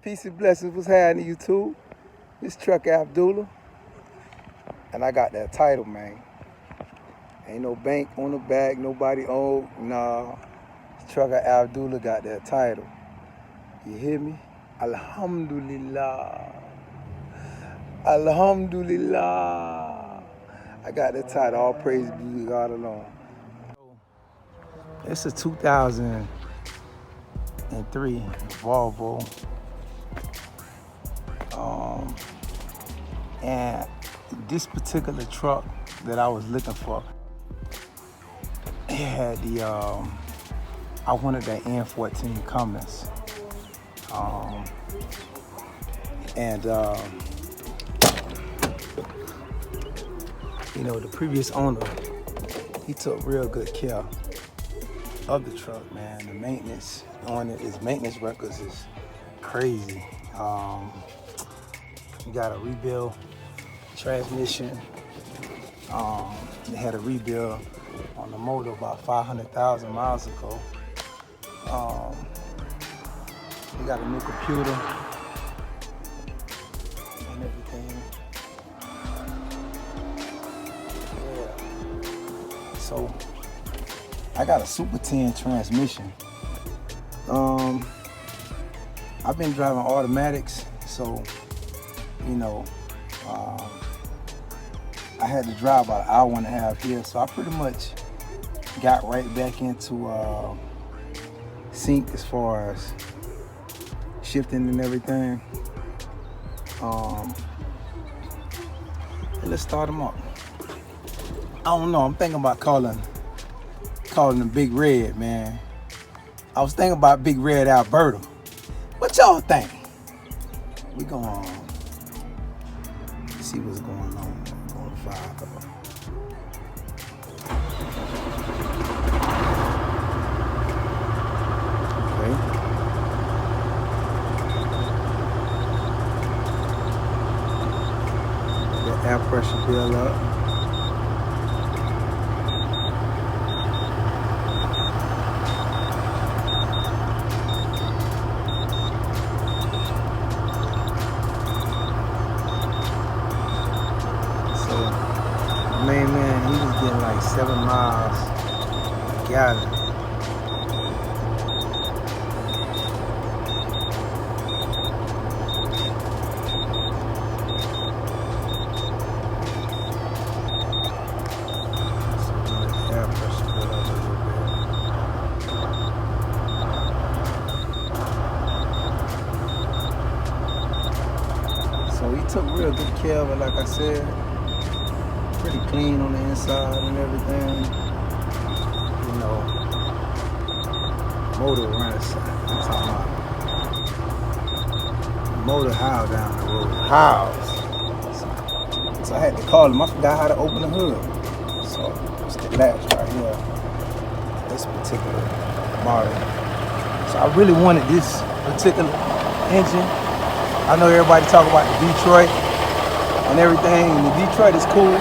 Peace and blessings was happening, YouTube. This trucker Abdullah. And I got that title, man. Ain't no bank on the back, nobody owed. Nah. Trucker Abdullah got that title. You hear me? Alhamdulillah. Alhamdulillah. I got that title. All praise be to God alone. It's a 2003 Volvo. And this particular truck that I was looking for, it had the, I wanted that N14 Cummins. You know, the previous owner, he took real good care of the truck, man. The maintenance on it, his maintenance records is crazy. You got a rebuild transmission. They had a rebuild on the motor about 500,000 miles ago. We got a new computer and everything. Yeah. So I got a Super 10 transmission. I've been driving automatics, so you know, I had to drive about an hour and a half here, so I pretty much got right back into sync as far as shifting and everything. And let's start them up. I don't know, I'm thinking about calling him Big Red, man. I was thinking about Big Red Alberta. What y'all think? We gonna see what's going on the fire. Okay. The air pressure build up. Man, he was getting like 7 miles a gallon. So let the air pressure build up a little bit. So he took real good care of it, like I said. Pretty clean on the inside and everything. You know, motor running side. I'm talking about motor howl down the road. Howls. So I had to call him. I forgot how to open the hood. So it's the latch right here. This particular model. So I really wanted this particular engine. I know everybody talk about the Detroit and everything, and the Detroit is cool.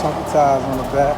chunky tires on the back.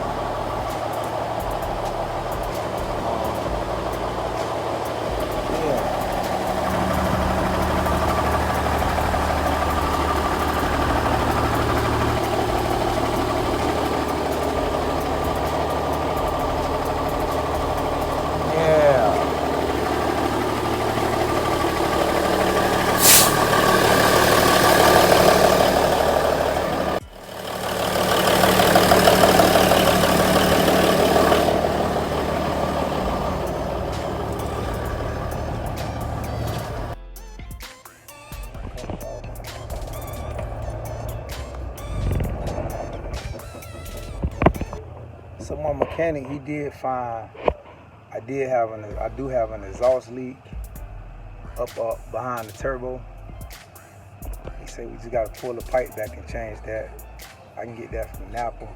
So my mechanic, he did find I do have an exhaust leak up behind the turbo. He said we just gotta pull the pipe back and change that. I can get that from Napa.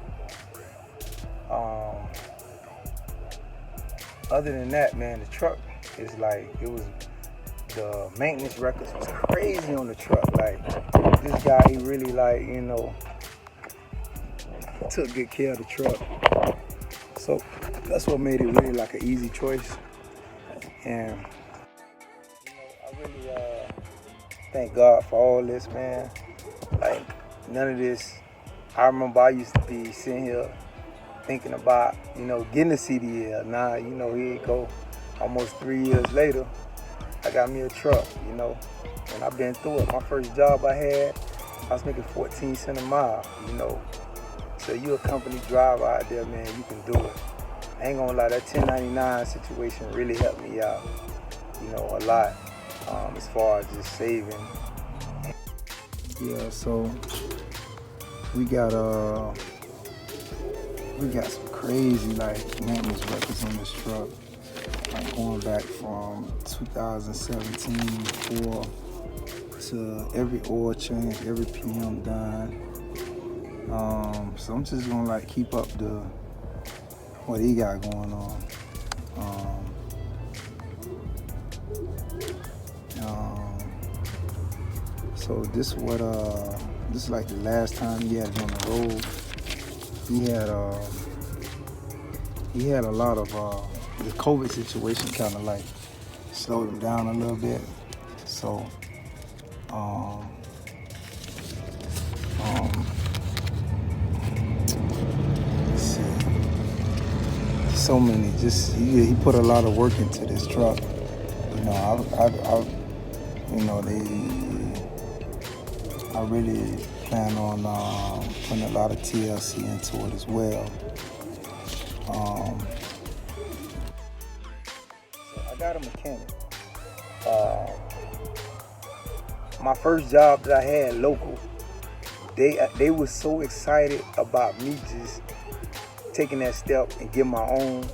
Other than that, man, the truck is like, the maintenance records was crazy on the truck. Like, this guy, he really, like, you know, took good care of the truck. So that's what made it really like an easy choice. And you know, I really thank God for all this, man. Like, none of this. I remember I used to be sitting here thinking about, you know, getting a CDL. Now, you know, here you go. Almost 3 years later, I got me a truck, you know, and I've been through it. My first job I had, I was making 14 cents a mile, you know. So you a company driver out there, man, you can do it. I ain't gonna lie, that 1099 situation really helped me out, you know, a lot, as far as just saving. Yeah, so we got some crazy like maintenance records on this truck. Like going back from 2017 before to every oil change, every PM done. So I'm just gonna like keep up what he got going on. So this is like the last time he had it on the road. He had a lot of the COVID situation kind of like slowed him down a little bit. So let's see. So many, just he put a lot of work into this truck. You know, I really plan on putting a lot of TLC into it as well. So I got a mechanic. My first job that I had local, they were so excited about me just taking that step and getting my own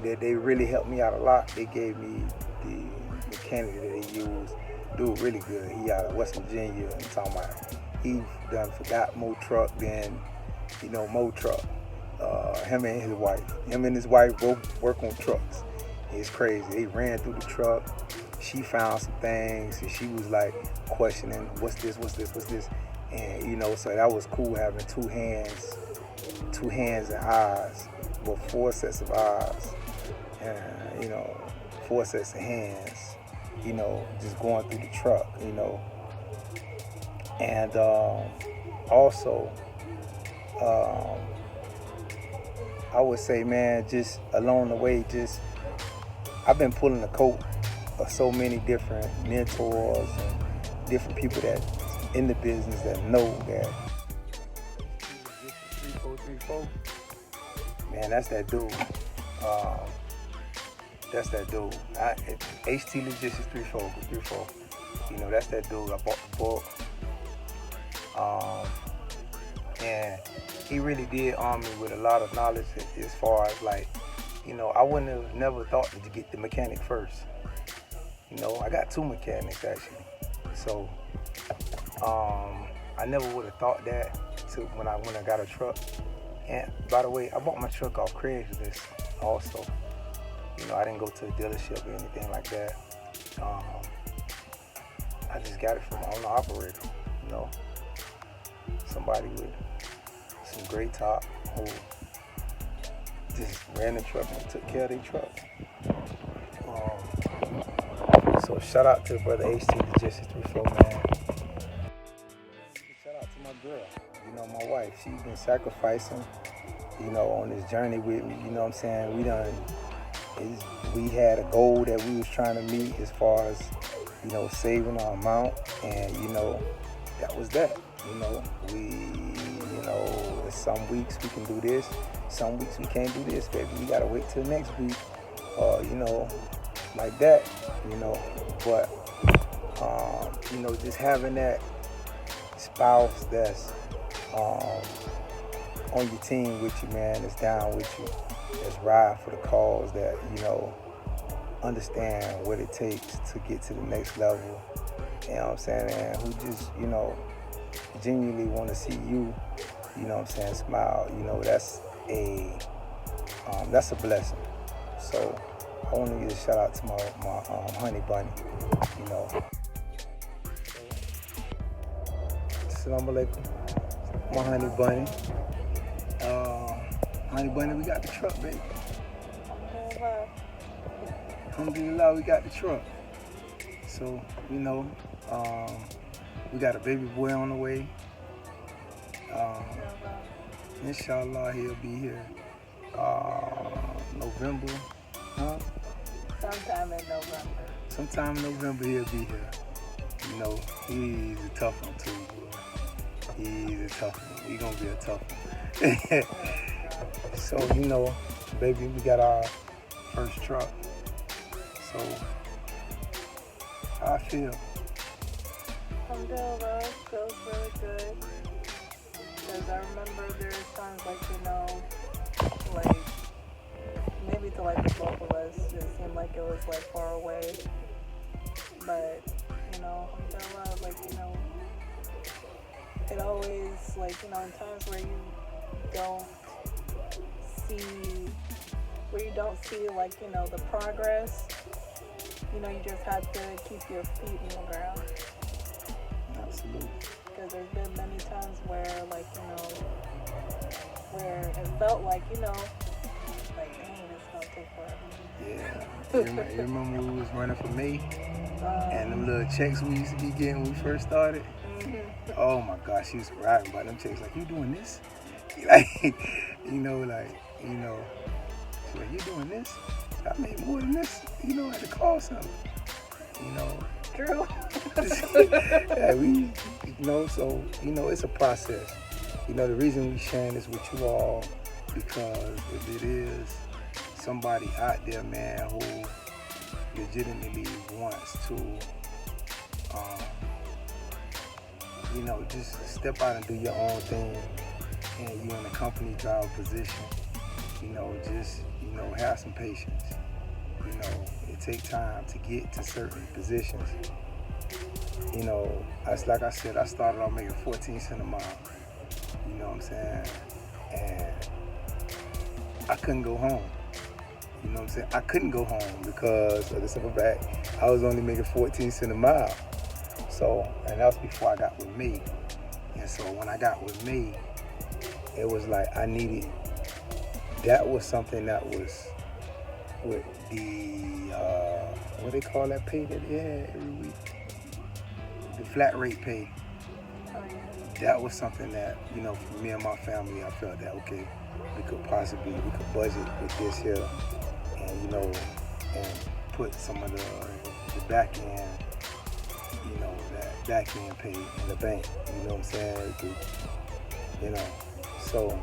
that they really helped me out a lot. They gave me the mechanic that they used. Dude, really good. He out of West Virginia. I'm talking about he done forgot Mo truck, then you know Mo truck. Him and his wife both work on trucks. It's crazy. They ran through the truck. She found some things and she was like questioning, what's this? And you know, so that was cool having two hands and eyes, well, 4 sets of eyes, and you know, 4 sets of hands, you know, just going through the truck, you know. And also, I would say, man, just along the way, I've been pulling the coat of so many different mentors and different people that in the business that know that 3434, man, that's that dude. That's that dude. HT Logistics 34. You know, that's that dude. I bought the book. And he really did arm me with a lot of knowledge as far as like, you know, I wouldn't have never thought to get the mechanic first. You know, I got 2 mechanics actually. So I never would have thought that when I got a truck. And by the way, I bought my truck off Craigslist also. You know, I didn't go to a dealership or anything like that. I just got it from my owner operator, you know. Somebody with some great talk, who just ran the truck and took care of their truck. So shout out to brother HT, the Jesse 34 man. Shout out to my girl, you know, my wife. She's been sacrificing, you know, on this journey with me. You know what I'm saying? We had a goal that we was trying to meet as far as, you know, saving our amount, and you know, that was that. You know, some weeks we can do this, some weeks we can't do this, baby. We gotta wait till next week, you know, like that, you know. But you know, just having that spouse that's on your team with you, man, that's down with you, that's ride for the cause, that, you know, understand what it takes to get to the next level, you know what I'm saying, and who just, you know, genuinely want to see you, you know what I'm saying, smile, you know, that's a blessing. So I want to give a shout out to my honey bunny, you know. Assalamu alaikum, my honey bunny. Honey bunny, we got the truck, baby. Alhamdulillah, we got the truck. So, you know, we got a baby boy on the way. Inshallah, he'll be here November, huh? Sometime in November he'll be here. You know, he's a tough one too, boy. He's a tough one. He's gonna be a tough one. So, you know, baby, we got our first truck. So, how I feel? Alhamdulillah, feels really good. Because I remember there's times like, you know, like, maybe to like the both of us, it seemed like it was like far away. But, you know, alhamdulillah, like, you know, it always, like, you know, in times where you don't see, like, you know, the progress, you know, you just have to keep your feet in the ground. Absolutely. Because there's been many times where, like, you know, where it felt like, you know, like, dang, it's gonna take forever. Yeah. You remember we was running for May? And them little checks we used to be getting when we first started? Mm-hmm. Oh my gosh, she was bragging about them checks. Like, you doing this? Like, you know, she's like, you doing this? I made more than this, you know, I had to call something. You know. True. Yeah, you know, so, you know, it's a process. You know, the reason we sharing this with you all, because if it is somebody out there, man, who legitimately wants to, you know, just step out and do your own thing, and you're in a company driver position, you know, just, you know, have some patience. You know, it takes time to get to certain positions. You know, like I said, I started off making 14 cents a mile. You know what I'm saying? And I couldn't go home. You know what I'm saying? I couldn't go home because of the simple fact I was only making 14 cents a mile. So, and that was before I got with me. And so when I got with me, it was like I needed, that was something that was with the, what they call that pay that they had every week? The flat rate pay. Oh, yeah. That was something that, you know, for me and my family, I felt that, okay, we could budget with this here, and, you know, and put some of the back end, you know, that back end pay in the bank, you know what I'm saying? You know, so,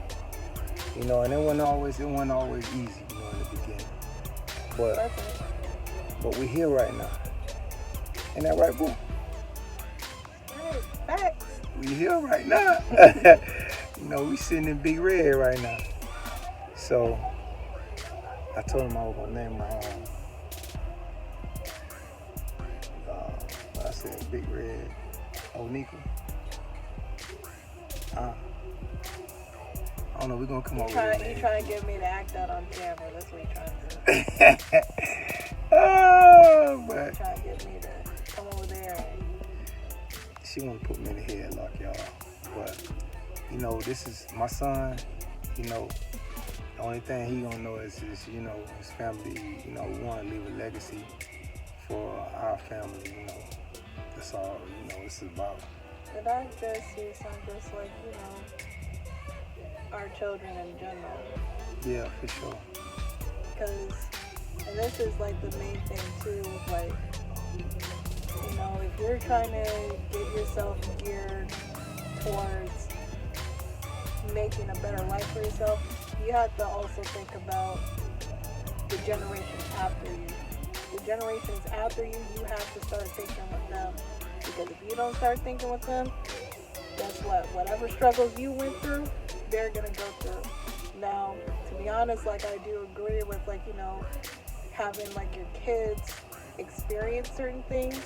you know, and it wasn't always easy, you know, in the beginning. But we're here right now. Ain't that right, boo? Right, facts. We here right now. You know, we sitting in Big Red right now. So I told him I was gonna name my I said Big Red Onika. I don't know, we're gonna come up with it. You trying to get me to act out on camera, that's what you trying to do. Oh, but Trying to get me to come over there and... She wanna put me in the headlock, y'all. But you know, this is my son, you know, the only thing he gonna know is you know, his family, you know, we wanna leave a legacy for our family, you know. That's all, you know, it's about. But I just see some just like, you know, our children in general. Yeah, for sure. Because, and this is like the main thing too, like, you know, if you're trying to get yourself geared towards making a better life for yourself, you have to also think about the generations after you. The generations after you, you have to start thinking with them. Because if you don't start thinking with them, guess what? Whatever struggles you went through, they're gonna go through. Now, to be honest, like I do agree with like, you know, having like your kids experience certain things,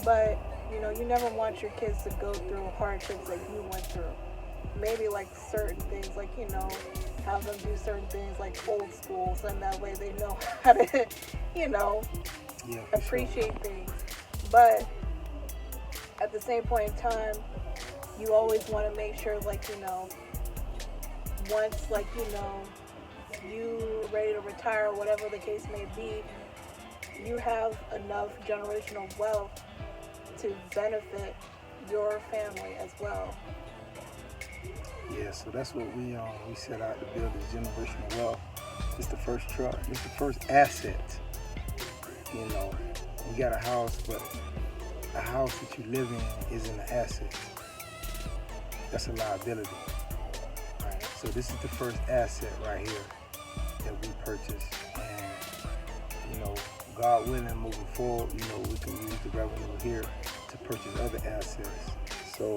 but you know, you never want your kids to go through hardships like you went through. Maybe like certain things, like, you know, have them do certain things like old school, so that way they know how to, you know, appreciate things. But at the same point in time, you always want to make sure, like, you know, once, like, you know, you ready to retire, whatever the case may be, you have enough generational wealth to benefit your family as well. Yeah, so that's what we set out to build, this generational wealth. It's the first truck. It's the first asset. You know, you got a house, but a house that you live in isn't an asset. That's a liability. Right? So this is the first asset right here that we purchased. And, you know, God willing, moving forward, you know, we can use the revenue here to purchase other assets. So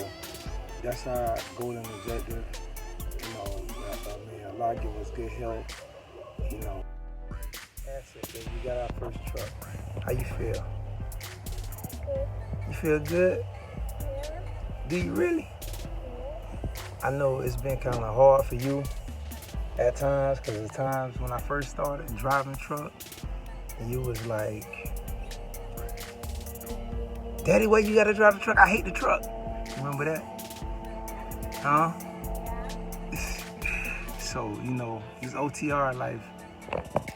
that's our goal and objective. You know, may Allah give us good health. You know, asset that we got our first truck. How you feel? Good. You feel good? Yeah. Do you really? Yeah. I know it's been kind of hard for you at times, because at times when I first started driving truck, you was like, Daddy, why you gotta drive the truck? I hate the truck. Remember that? Huh? So, you know, this OTR life,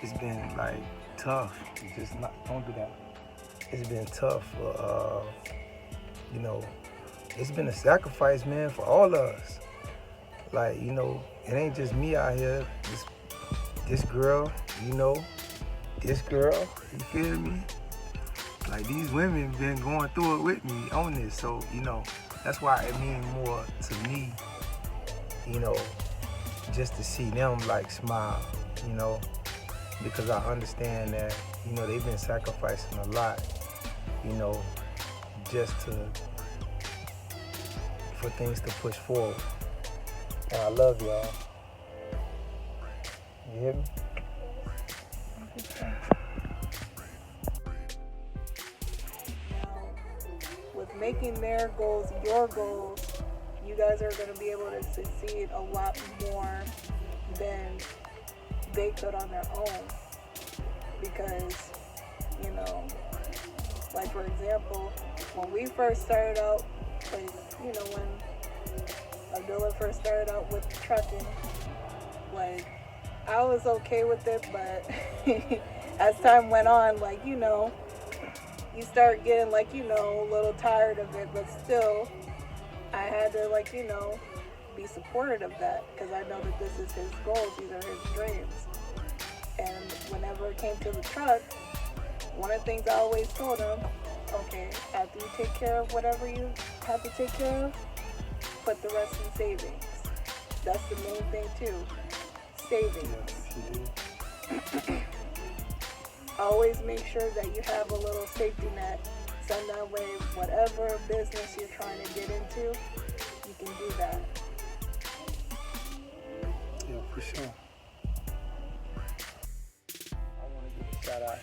it's been like tough. Just not, don't do that. It's been tough for, you know, it's been a sacrifice, man, for all of us. Like, you know, it ain't just me out here. This girl, you know, this girl, you feel me? Like, these women been going through it with me on this. So, you know, that's why it means more to me, you know, just to see them like smile, you know, because I understand that, you know, they've been sacrificing a lot, you know, just for things to push forward. And I love y'all. You hear me? Now, with making their goals your goals, you guys are going to be able to succeed a lot more than they could on their own. Because, you know, like for example, when we first started out, like, you know, when Abdullah first started out with trucking, like, I was okay with it, but as time went on, like, you know, you start getting, like, you know, a little tired of it, but still, I had to, like, you know, be supportive of that, because I know that this is his goals, these are his dreams. And whenever it came to the truck, one of the things I always told him, okay, after you take care of whatever you have to take care of, put the rest in savings. That's the main thing too, savings. Always make sure that you have a little safety net, so that way whatever business you're trying to get into, you can do that. Yeah, for sure. I want to give a shout out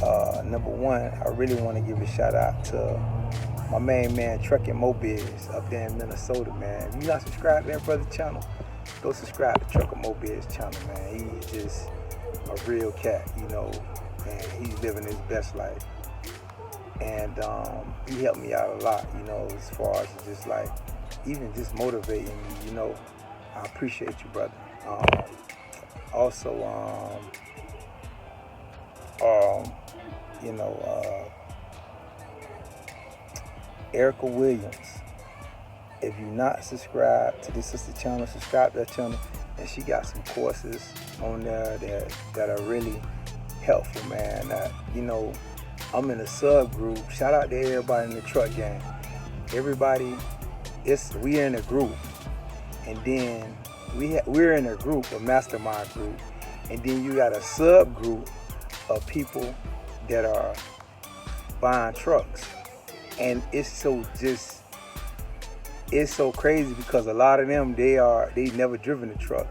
to, number one, I really want to give a shout out to my main man, Trucking Mobiz, up there in Minnesota, man. If you're not subscribed to that brother's channel, go subscribe to Trucking Mobiz channel, man. He's just a real cat, you know, and he's living his best life. And he helped me out a lot, you know, as far as just like even just motivating me, you know. I appreciate you, brother. Also, you know, Erica Williams. If you're not subscribed to this sister channel, subscribe to that channel. And she got some courses on there that are really helpful, man. You know, I'm in a subgroup. Shout out to everybody in the truck gang. Everybody, we in a group, and then we're in a group, a mastermind group, and then you got a subgroup of people that are buying trucks, and it's so crazy because a lot of them they never driven a truck,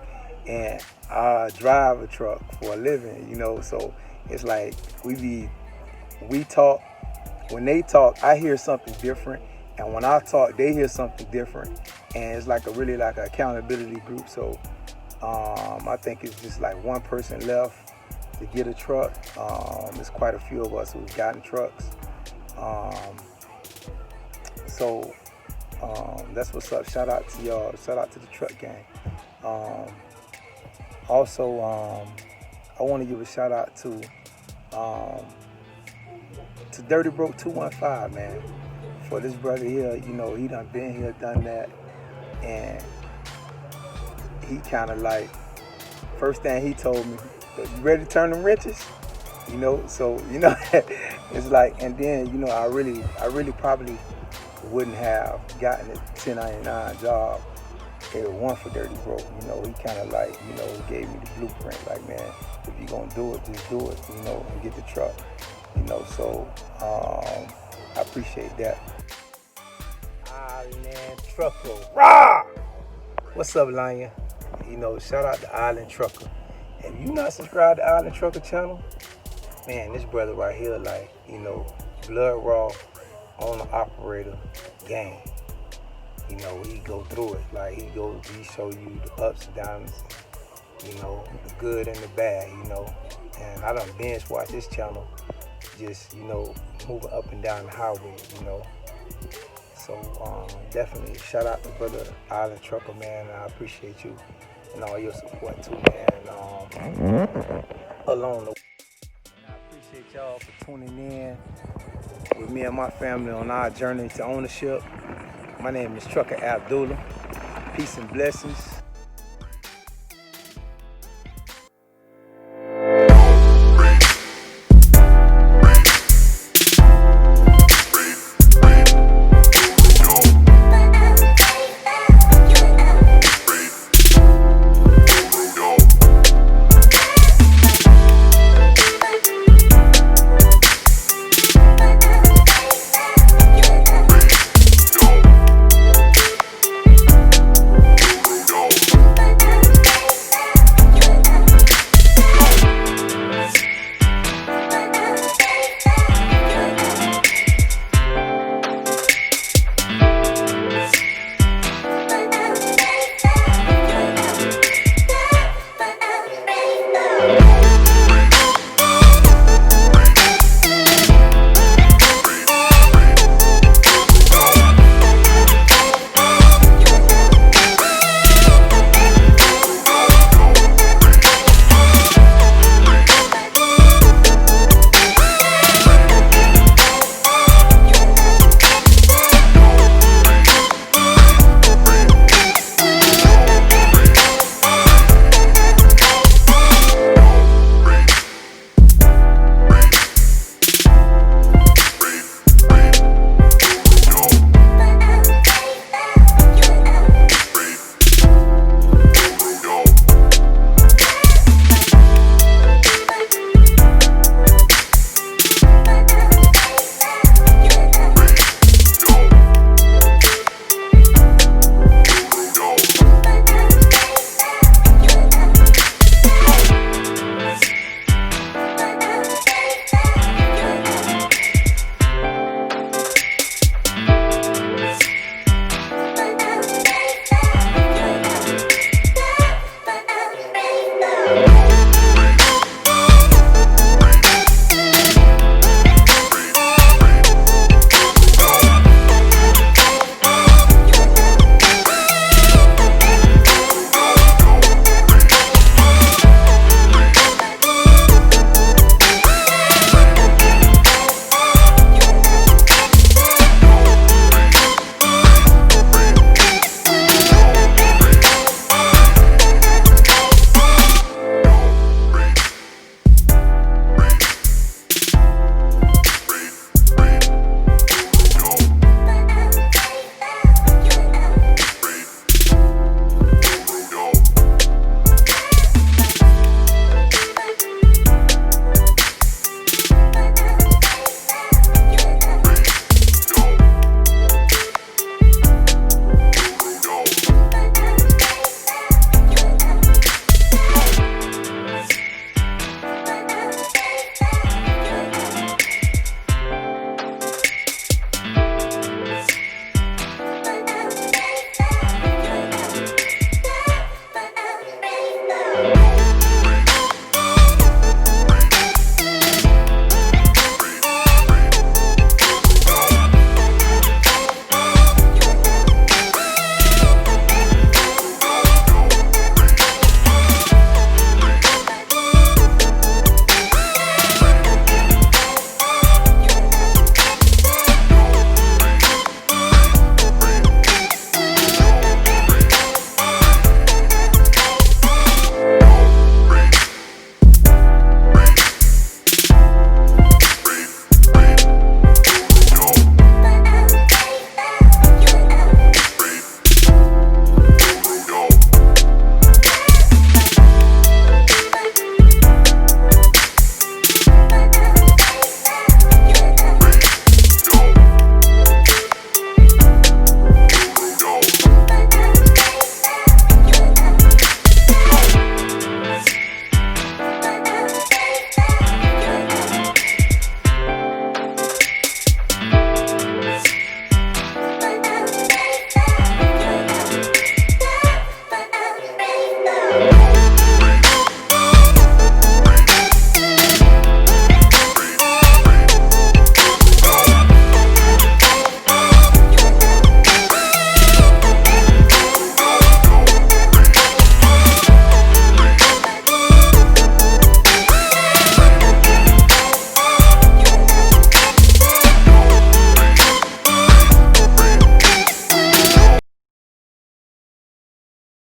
and I drive a truck for a living, you know. So it's like we talk. When they talk, I hear something different, and when I talk, they hear something different, and it's like really like an accountability group. So I think it's just like one person left to get a truck. There's quite a few of us who've gotten trucks. So that's what's up. Shout out to y'all. Shout out to the truck gang. Also, I want to give a shout out to Dirty Broke 215, man. For this brother here, you know, he done been here, done that, and he kind of like, first thing he told me, you ready to turn them wrenches? You know, so, you know, it's like, and then, you know, I really probably wouldn't have gotten a 1099 job if it weren't for Dirty Broke. You know, he kind of like, you know, gave me the blueprint, like, man, if you're gonna do it, just do it, you know, and get the truck, you know. So I appreciate that. Island Trucker, rah! What's up, Lanya? You know, shout out to Island Trucker. If you not subscribed to Island Trucker channel, man, this brother right here, like, you know, blood raw, owner operator gang. You know, he go through it. Like, he show you the ups and downs, you know, the good and the bad, you know. And I done binge watch this channel, just, you know, moving up and down the highway, you know. So definitely shout out to brother Island Trucker, man. I appreciate you and all your support too, man. Along the way. I appreciate y'all for tuning in with me and my family on our journey to ownership. My name is Trucker Abdullah. Peace and blessings.